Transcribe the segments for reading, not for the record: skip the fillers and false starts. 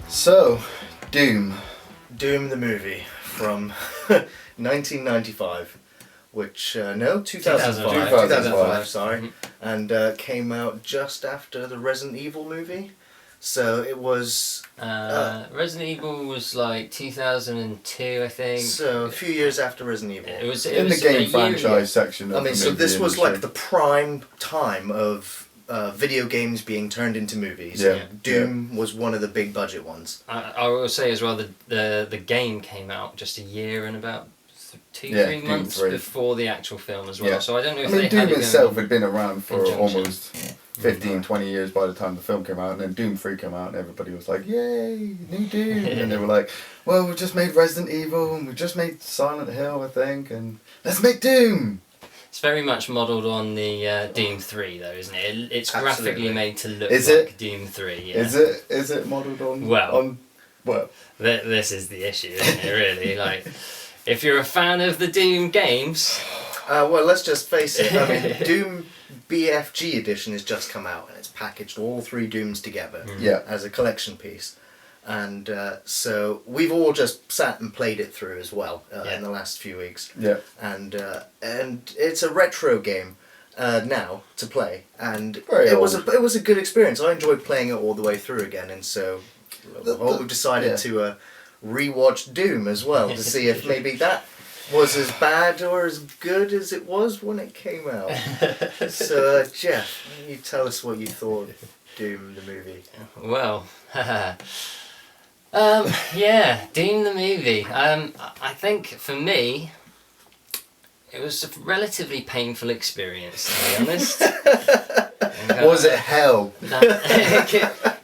So, Doom the movie from 1995, which 2005, sorry, Mm-hmm. and came out just after the Resident Evil movie. So it was Resident Evil was like 2002, I think. so a few years after Resident Evil. It was in the game franchise section. Of I mean, the so movie this was industry. like the prime time of video games being turned into movies. Yeah. Doom was one of the big budget ones. I will say as well, the game came out just a year and about 3 Doom months 3. before the actual film as well. Yeah. So I don't know if I mean, they Doom had it itself going had been around for conjunction. almost 15, 20 years by the time the film came out, and then Doom 3 came out, and everybody was like, yay, new Doom! And they were like, well, we just made Resident Evil, and we just made Silent Hill, I think, and let's make Doom! It's very much modelled on the Doom 3 though, isn't it? It's graphically Absolutely. made to look Is like it? Doom 3. Yeah. Is it modelled on... Well. Well, This is the issue, isn't it, really? Like, if you're a fan of the Doom games... Well, let's just face it. I mean, Doom BFG edition has just come out, and it's packaged all 3 Dooms together yeah. as a collection piece. And so we've all just sat and played it through as well in the last few weeks. Yeah. And it's a retro game now to play, and Very it was old. a good experience. I enjoyed playing it all the way through again, and so we decided to rewatch Doom as well to see if maybe that was as bad or as good as it was when it came out. So Geoff, you tell us what you thought of Doom the movie. Well, yeah, Doom the movie. I think for me, it was a relatively painful experience, to be honest. Was it hell?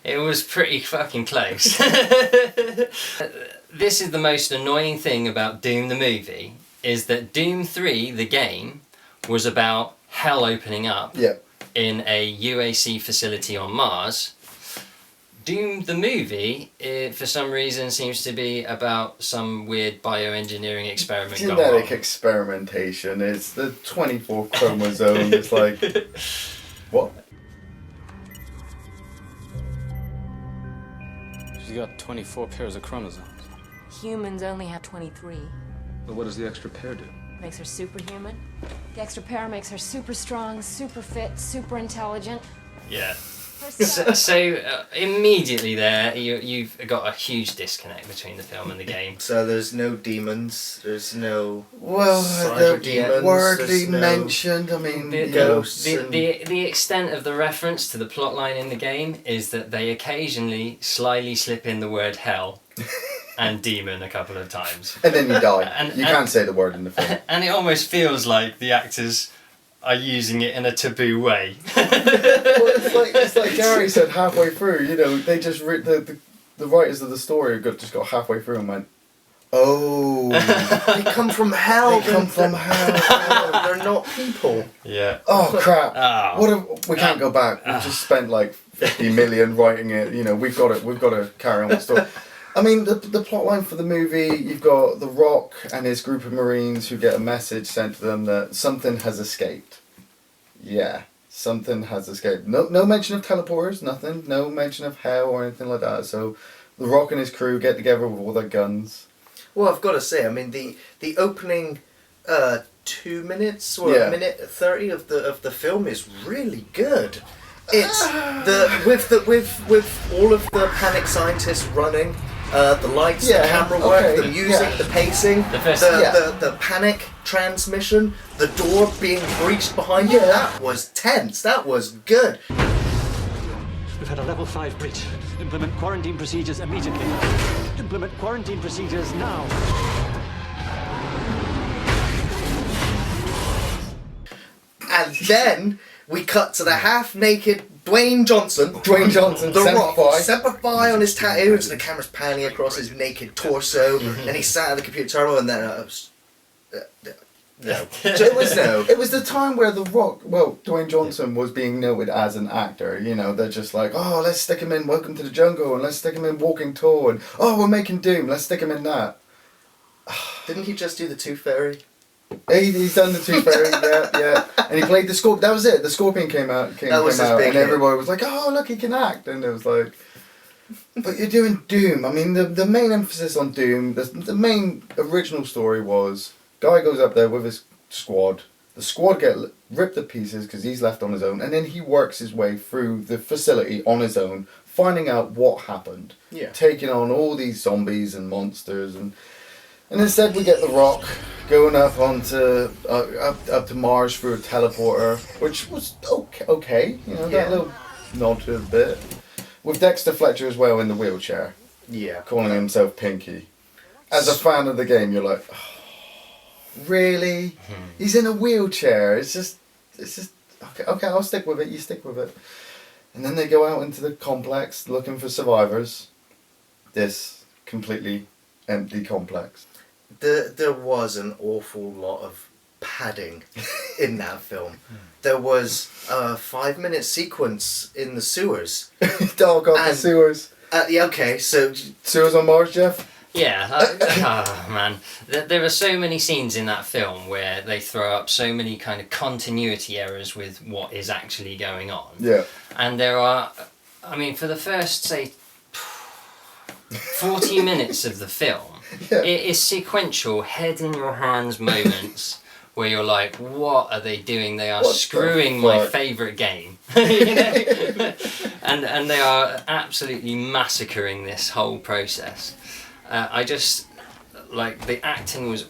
It was pretty fucking close. This is the most annoying thing about Doom the movie, is that Doom 3, the game, was about hell opening up Yeah. in a UAC facility on Mars. Doom the movie, for some reason, seems to be about some weird bioengineering experiment gone Genetic wrong. experimentation. It's the 24th chromosome. It's like... What? She's got 24 pairs of chromosomes. Humans only have 23. But what does the extra pair do? Makes her superhuman. The extra pair makes her super strong, super fit, super intelligent. Yeah. Her So immediately there, you've got a huge disconnect between the film and the game. So there's no demons. There's no Well, cyber they're demons. wordly there's no mentioned. I mean, The, you know, ghosts and- the extent of the reference to the plotline in the game is that they occasionally slyly slip in the word hell and demon a couple of times. and then you die. And- you and- can't say the word in the film. And it almost feels like the actors are using it in a taboo way. Well, it's like Gary said halfway through. You know, they just the writers of the story just got halfway through and went, "Oh, They come from hell. they come from hell." They're not people. Yeah. Oh crap! Oh. We can't go back. We just spent like 50 million writing it. You know, we've got to carry on with the story. I mean, the plot line for the movie, you've got The Rock and his group of Marines who get a message sent to them that something has escaped. Yeah, something has escaped. No mention of teleporters, nothing. No mention of hell or anything like that. So The Rock and his crew get together with all their guns. Well, I've got to say, I mean, the opening 2 minutes or Yeah. a minute 30 of the film is really good. It's with all of the panic scientists running, the lights, the Yeah, camera work, okay, the music, yeah. the pacing, The first- the panic transmission, the door being breached behind you. That was tense. That was good. We've had a level 5 breach. Implement quarantine procedures immediately. Implement quarantine procedures now. And then we cut to the half-naked Dwayne Johnson, the Semper Rock, Fi. Semper Fi on his tattoos, and the camera's panning across his naked torso, and he's sat at the computer terminal, and then No. It was no. It was the time where Dwayne Johnson was being noted as an actor. You know, they're just like, oh, let's stick him in Welcome to the Jungle, and let's stick him in Walking Tall, and oh, we're making Doom, let's stick him in that. Didn't he just do the Tooth Fairy? He's done the Tooth Fairy, yeah. And he played the Scorpion. That was it. The Scorpion came out, and everybody was like, oh, look, he can act. And it was like, but you're doing Doom. I mean, the main emphasis on Doom, the main original story was, guy goes up there with his squad. The squad get ripped to pieces because he's left on his own, and then he works his way through the facility on his own, finding out what happened. Yeah. Taking on all these zombies and monsters, and instead we get the Rock going up onto up to Mars through a teleporter, which was okay. You know, that little nod to the bit. With Dexter Fletcher as well in the wheelchair. Yeah. Calling himself Pinky. As a fan of the game, you're like, oh, really? He's in a wheelchair. It's just okay, I'll stick with it, you stick with it. And then they go out into the complex looking for survivors. This completely empty complex. There was an awful lot of padding in that film. There was a 5-minute sequence in the sewers. Oh god, the sewers. Yeah, okay, so... Sewers on Mars, Geoff? Yeah, oh man. There are so many scenes in that film where they throw up so many kind of continuity errors with what is actually going on. Yeah. And there are, I mean, for the first, say, 40 minutes of the film, it is sequential, head in your hands moments where you're like, what are they doing? They are screwing my favourite game. You know? and they are absolutely massacring this whole process. I just, like, the acting was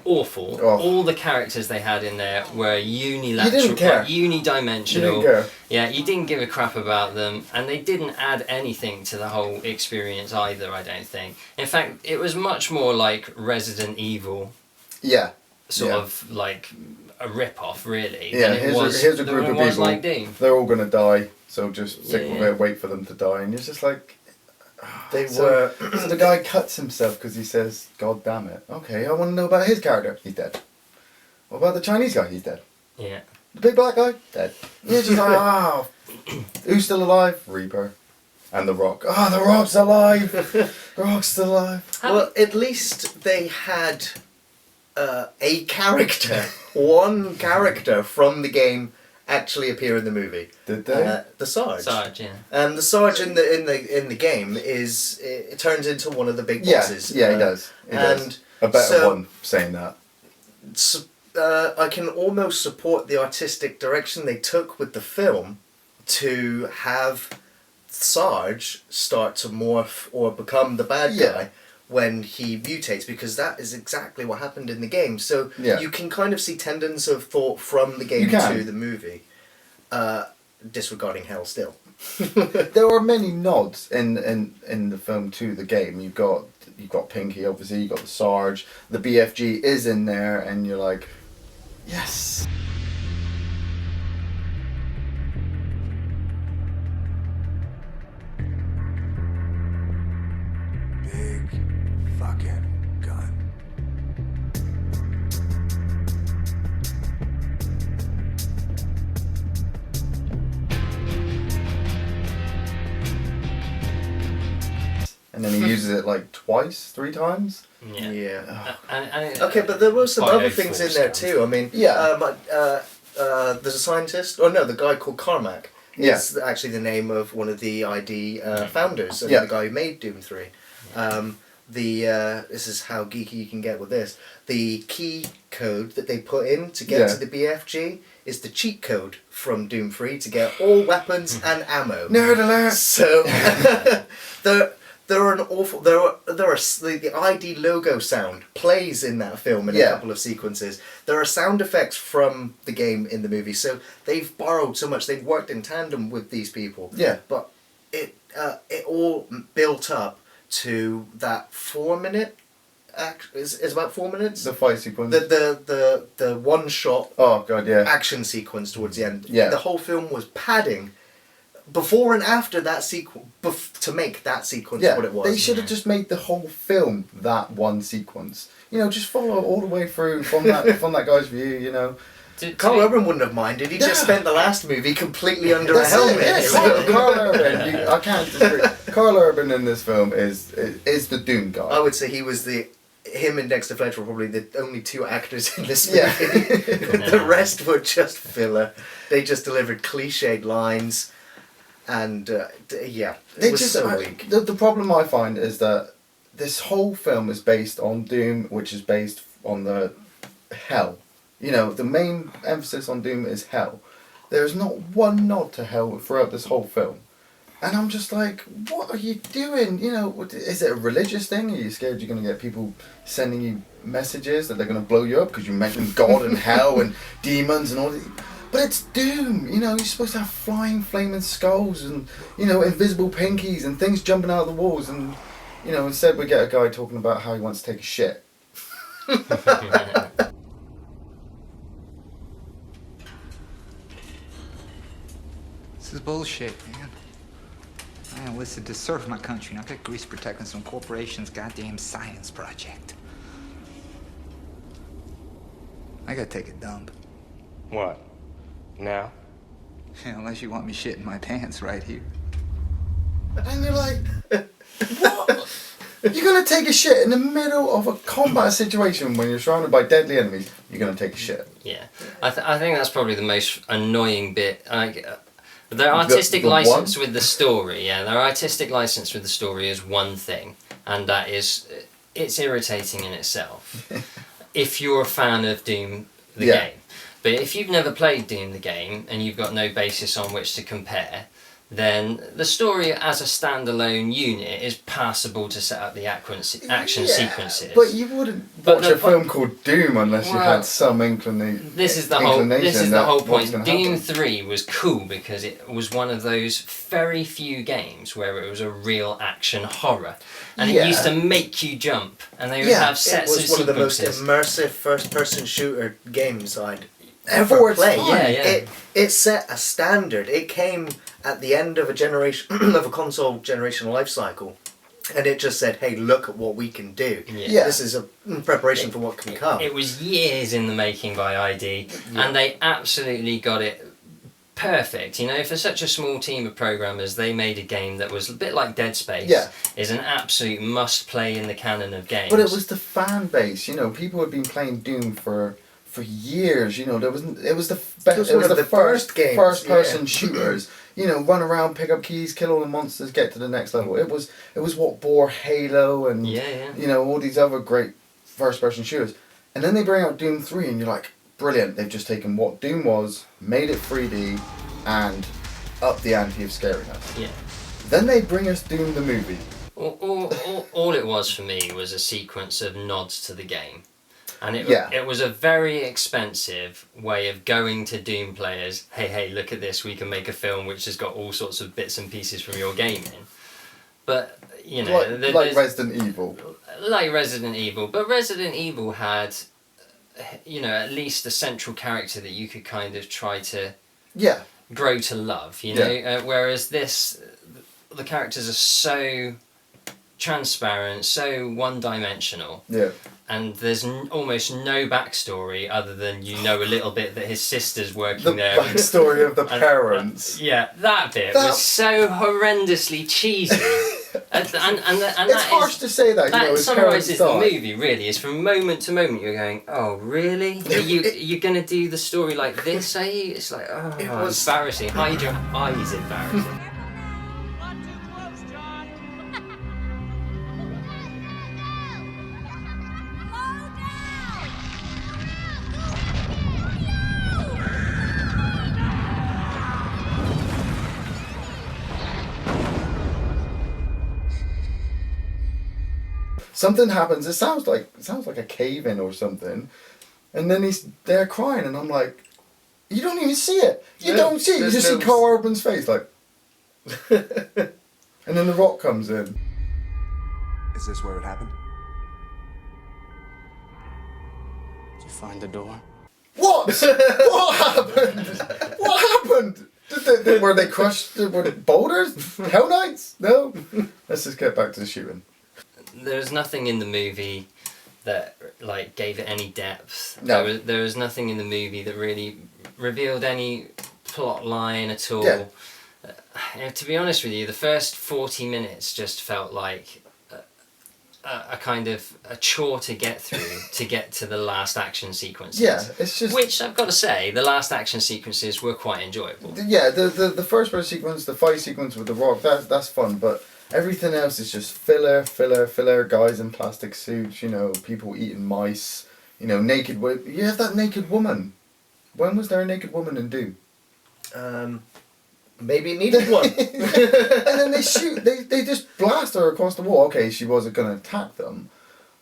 awful. Oh. All the characters they had in there were unilateral, You didn't care. like, unidimensional. You didn't care. Yeah, you didn't give a crap about them, and they didn't add anything to the whole experience either, I don't think. In fact, it was much more like Resident Evil. Yeah. Sort of like a rip-off, really. Yeah, than it here's a group of people. Like Doom. They're all going to die, so just stick with it, wait for them to die. And you're just like... So the guy cuts himself because he says, God damn it. Okay, I want to know about his character. He's dead. What about the Chinese guy? He's dead. Yeah. The big black guy? Dead. You're just like, oh. Who's still alive? Reaper. And The Rock. Oh, The Rock's alive. The Rock's still alive. Well, at least they had a character, one character from the game actually appear in the movie. Did they? The Sarge. Sarge, yeah. And the Sarge in the game is it turns into one of the big bosses. Yeah, he does. He does. A better one saying that. I can almost support the artistic direction they took with the film to have Sarge start to morph or become the bad guy when he mutates, because that is exactly what happened in the game. So you can kind of see tendons of thought from the game to the movie, disregarding Hell still. There are many nods in the film to the game. You've got Pinky, obviously. You've got the Sarge. The BFG is in there, and you're like, yes. Big fucking gun. And then he uses it like twice, 3 times. Yeah. And Okay, but there were some Quite other a things in force there down. too. I mean, there's a scientist. Oh no, the guy called Carmack. Is actually the name of one of the ID founders and the guy who made Doom 3. This is how geeky you can get with this. The key code that they put in to get to the BFG is the cheat code from Doom 3 to get all weapons and ammo. Nerd alert! So there are the ID logo sound plays in that film in a couple of sequences. There are sound effects from the game in the movie, so they've borrowed so much. They've worked in tandem with these people. Yeah. But it all built up to that 4-minute is about 4 minutes. The fight sequence. The one shot. Oh god, yeah. Action sequence towards the end. Yeah. The whole film was padding before and after that sequence, to make that sequence Yeah, what it was. they should have just made the whole film that one sequence. You know, just follow it all the way through from that guy's view. You know, Carl Urban wouldn't have minded. He just spent the last movie completely under a That's it, helmet. yeah, Carl Urban. I can't disagree. Carl Urban in this film is the Doom guy. I would say him and Dexter Fletcher were probably the only two actors in this movie. Yeah. The rest were just filler. They just delivered cliched lines, and it was so weak. The problem I find is that this whole film is based on Doom, which is based on the hell. You know, the main emphasis on Doom is hell. There's not one nod to hell throughout this whole film. And I'm just like, what are you doing? You know, is it a religious thing? Are you scared you're going to get people sending you messages that they're going to blow you up because you mentioned God and hell and demons and all that? But it's Doom, you know, you're supposed to have flying, flaming skulls and, you know, invisible pinkies and things jumping out of the walls. And, you know, instead we get a guy talking about how he wants to take a shit. This is bullshit, man. I enlisted to serve my country, not get grease protecting some corporation's goddamn science project. I gotta take a dump. What? Now? Yeah, unless you want me shitting my pants right here. And you're like, what? You're going to take a shit in the middle of a combat situation when you're surrounded by deadly enemies. You're going to take a shit. Yeah. I think that's probably the most annoying bit. Their artistic the license one? with the story, their artistic license with the story is one thing, and that is, it's irritating in itself. If you're a fan of Doom the game. But if you've never played Doom the game, and you've got no basis on which to compare, then the story as a standalone unit is passable to set up the action sequences. But you wouldn't watch a film called Doom unless you had some inclination. This is the whole point. Doom 3 was cool because it was one of those very few games where it was a real action horror. And it used to make you jump. And they would have sets of sequences. It was one of the most immersive first-person shooter games I'd ever played. It set a standard. It came at the end of a generation of a console generation life cycle, and it just said, hey, look at what we can do. This is a preparation for what can come. It was years in the making by ID, and they absolutely got it perfect. You know, for such a small team of programmers, they made a game that was a bit like Dead Space. Is an absolute must play in the canon of games. But it was the fan base, you know, people had been playing Doom for years, you know. It was the first person shooters, you know, run around, pick up keys, kill all the monsters, get to the next level. It was what bore Halo and you know, all these other great first person shooters. And then they bring out Doom 3 and you're like, brilliant, they've just taken what Doom was, made it 3D and up the ante of scaring us. Then they bring us Doom the movie. All it was for me was a sequence of nods to the game. And it was a very expensive way of going to Doom players, hey, look at this, we can make a film which has got all sorts of bits and pieces from your game in. But, you know... Like Resident Evil. Like Resident Evil. But Resident Evil had, you know, at least a central character that you could kind of try to grow to love, you know? Whereas this, the characters are so transparent, so one-dimensional. And there's almost no backstory other than you know a little bit that his sister's working there. The backstory of the parents. That bit was so horrendously cheesy. and it's harsh to say that. That you know, summarises the movie, really. Is from moment to moment you're going, oh, really? You're going to do the story like this, are you? It's like, oh, it was embarrassing. Hide your eyes, embarrassing. Something happens. It sounds like a cave-in or something, and then he's there crying, and I'm like, you don't even see it. You don't see it. You just see Carl Urban's face, like, and then the Rock comes in. Is this where it happened? Did you find the door? What? What happened? What happened? Were they crushed with boulders? Hell Knights? No. Let's just get back to the shooting. There's nothing in the movie that like gave it any depth. No. There was nothing in the movie that really revealed any plot line at all. Yeah. To be honest with you, the first 40 minutes just felt like a kind of a chore to get through to get to the last action sequences. Yeah, it's just... Which I've got to say, the last action sequences were quite enjoyable. Yeah, the first person sequence, the fight sequence with the rock, that's fun, but everything else is just filler, guys in plastic suits, you know, people eating mice, you know, naked... You have that naked woman. When was there a naked woman in Doom? Maybe it needed one. And then they shoot, they just blast her across the wall. Okay, she wasn't going to attack them.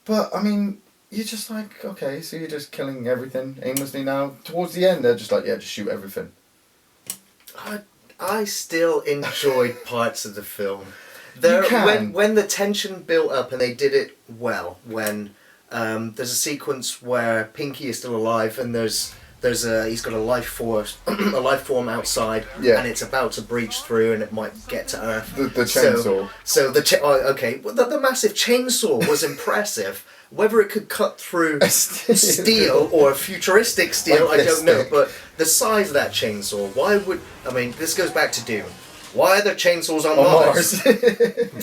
But, I mean, you're just like, okay, so you're just killing everything aimlessly now. Towards the end, they're just like, yeah, just shoot everything. I still enjoyed parts of the film. When the tension built up and they did it well, when there's a sequence where Pinky is still alive and he's got a life form outside, and it's about to breach through, and it might get to Earth. The chainsaw. The massive chainsaw was impressive. Whether it could cut through steel or futuristic steel, like I don't know. stick. But the size of that chainsaw, this goes back to Dune. Why are there chainsaws on Mars?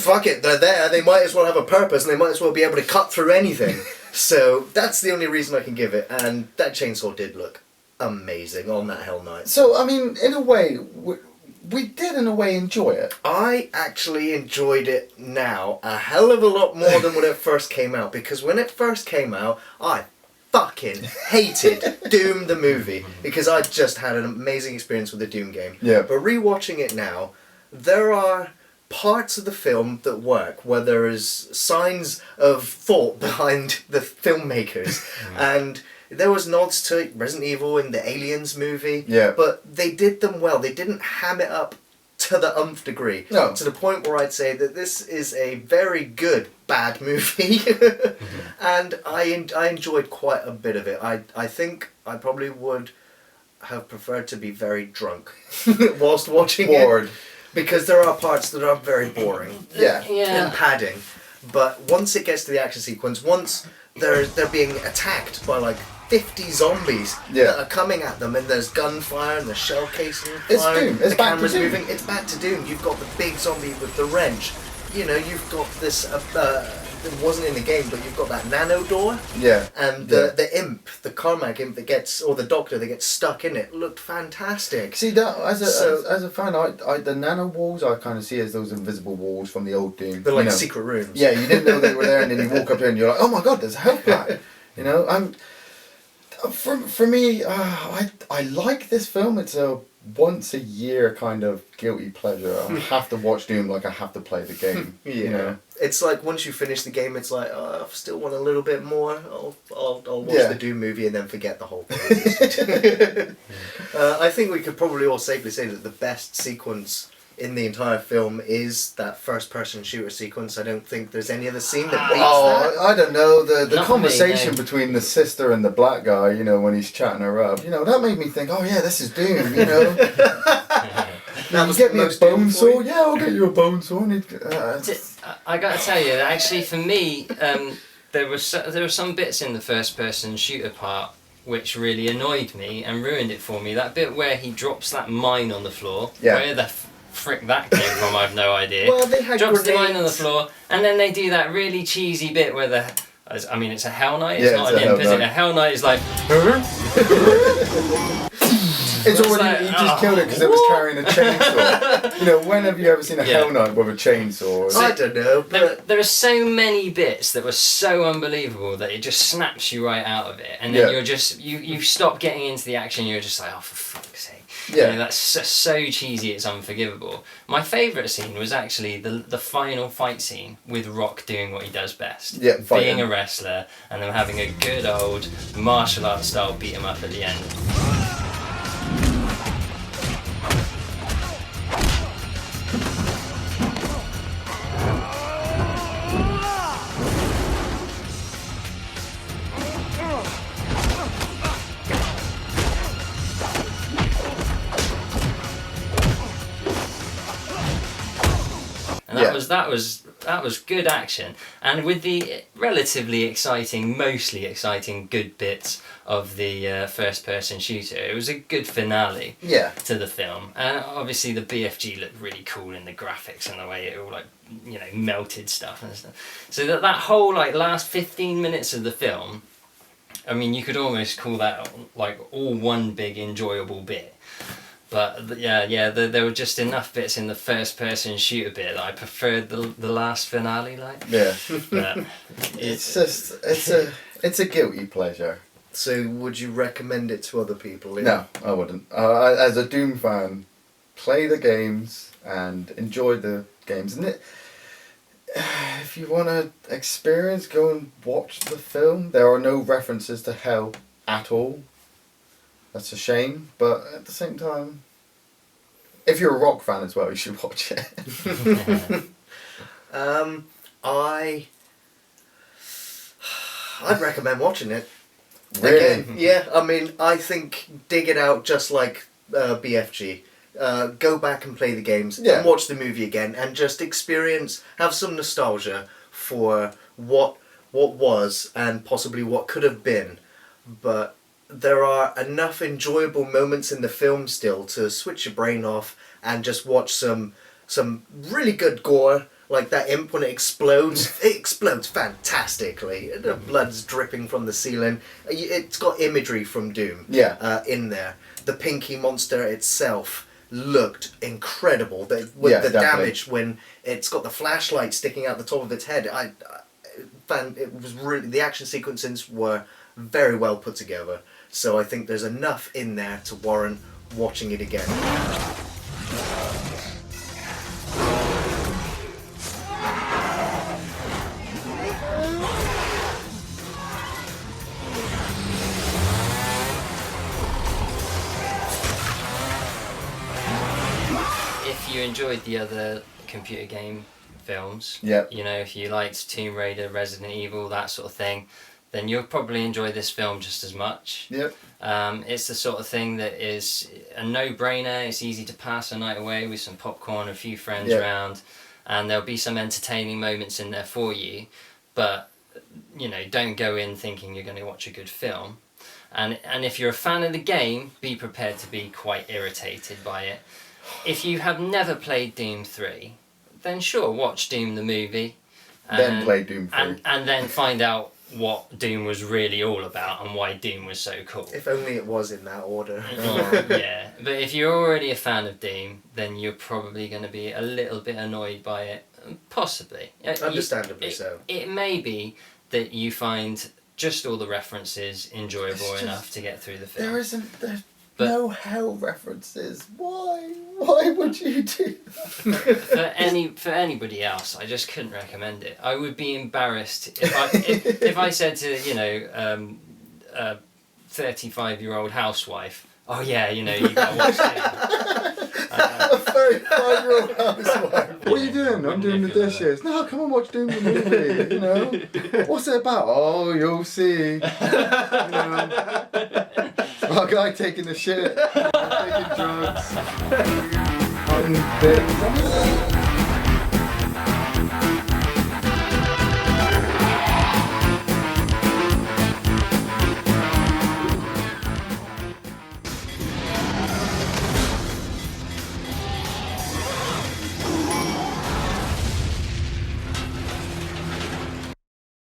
Fuck it, they're there. They might as well have a purpose, and they might as well be able to cut through anything. So that's the only reason I can give it. And that chainsaw did look amazing on that Hell Knight. So, I mean, in a way, we did in a way enjoy it. I actually enjoyed it now a hell of a lot more than when it first came out, because when it first came out, I fucking hated Doom the movie, because I just had an amazing experience with the Doom game. Yeah. But rewatching it now, there are parts of the film that work, where there is signs of thought behind the filmmakers, and there was nods to Resident Evil in the Aliens movie, but they did them well. They didn't ham it up to the nth degree. No. To the point where I'd say that this is a very good bad movie, and I enjoyed quite a bit of it. I think I probably would have preferred to be very drunk whilst watching it, because there are parts that are very boring and padding. But once it gets to the action sequence, once they're being attacked by like 50 zombies that are coming at them, and there's gunfire and there's shell casing fire, the camera's moving, it's back to Doom. You've got the big zombie with the wrench, you know, you've got this it wasn't in the game, but you've got that nano door, and the imp, the Carmack imp that gets, or the doctor that gets stuck in it, looked fantastic. See, that as a fan, I the nano walls I kind of see as those invisible walls from the old Doom. They're like secret rooms. Yeah, you didn't know they were there, and then you walk up there and you're like, oh my god, there's a health pack. You know, for me, I like this film. It's a once a year kind of guilty pleasure. I have to watch Doom like I have to play the game. You know? It's like once you finish the game, it's like, oh, I still want a little bit more. I'll watch the Doom movie and then forget the whole thing. I think we could probably all safely say that the best sequence in the entire film is that first-person shooter sequence. I don't think there's any other scene that beats that. I don't know, the conversation between the sister and the black guy, you know, when he's chatting her up, you know, that made me think, oh yeah, this is Doom, you know. You get me a bone saw? Yeah, I'll get you a bone saw. I gotta tell you, actually for me, there were some bits in the first-person shooter part which really annoyed me and ruined it for me. That bit where he drops that mine on the floor, where the frick that came from, I've no idea. Well, they had drops the grenades. mine on the floor, and then they do that really cheesy bit where I mean, it's a Hell Knight, it's not an imp, is it? A Hell Knight is like... It's already, he just killed it because it was carrying a chainsaw. You know, when have you ever seen a Hell Knight with a chainsaw? I don't know, but... There are so many bits that were so unbelievable that it just snaps you right out of it, and then you're just, you stop getting into the action, you're just like, oh, for fuck's sake. You know, that's so cheesy, it's unforgivable. My favourite scene was actually the final fight scene with Rock doing what he does best. Being a wrestler, and them having a good old martial arts style beat 'em up at the end. was good action, and with the relatively exciting, mostly exciting, good bits of the first-person shooter, it was a good finale to the film. And obviously the BFG looked really cool in the graphics and the way it all melted stuff and stuff. So that whole last 15 minutes of the film, I mean, you could almost call that all one big enjoyable bit. But there were just enough bits in the first-person shooter bit that I preferred the last finale. Yeah. But it's a guilty pleasure. So would you recommend it to other people? No, I wouldn't. As a Doom fan, play the games and enjoy the games. And if you want to experience, go and watch the film. There are no references to hell at all. That's a shame, but at the same time, if you're a rock fan as well, you should watch it. I'd recommend watching it. Really? Again, yeah, I mean, I think dig it out just like BFG. Go back and play the games and watch the movie again and just have some nostalgia for what was and possibly what could have been. But there are enough enjoyable moments in the film still to switch your brain off and just watch some really good gore. Like that imp, when it explodes fantastically. The blood's dripping from the ceiling. It's got imagery from Doom in there. The Pinky monster itself looked incredible. With the damage when it's got the flashlight sticking out the top of its head. It was really, the action sequences were very well put together. So I think there's enough in there to warrant watching it again. If you enjoyed the other computer game films, if you liked Tomb Raider, Resident Evil, that sort of thing, then you'll probably enjoy this film just as much. Yep. It's the sort of thing that is a no-brainer. It's easy to pass a night away with some popcorn, a few friends around, and there'll be some entertaining moments in there for you. But don't go in thinking you're going to watch a good film. And if you're a fan of the game, be prepared to be quite irritated by it. If you have never played Doom 3, then sure, watch Doom the movie. Then play Doom 3. And then find out what Doom was really all about and why Doom was so cool. If only it was in that order. Yeah, but if you're already a fan of Doom, then you're probably going to be a little bit annoyed by it. Possibly. Understandably so. It may be that you find just all the references enjoyable enough to get through the film. There's no hell references. Why? Why would you do that? For anybody else, I just couldn't recommend it. I would be embarrassed if I said to a 35-year-old housewife, "Oh yeah, you gotta watch it." A 35-year-old housewife. What are you doing? I'm doing the dishes. No, come and watch Doom the movie. What's it about? Oh, you'll see. Our guy taking the shit, taking drugs, hunting things.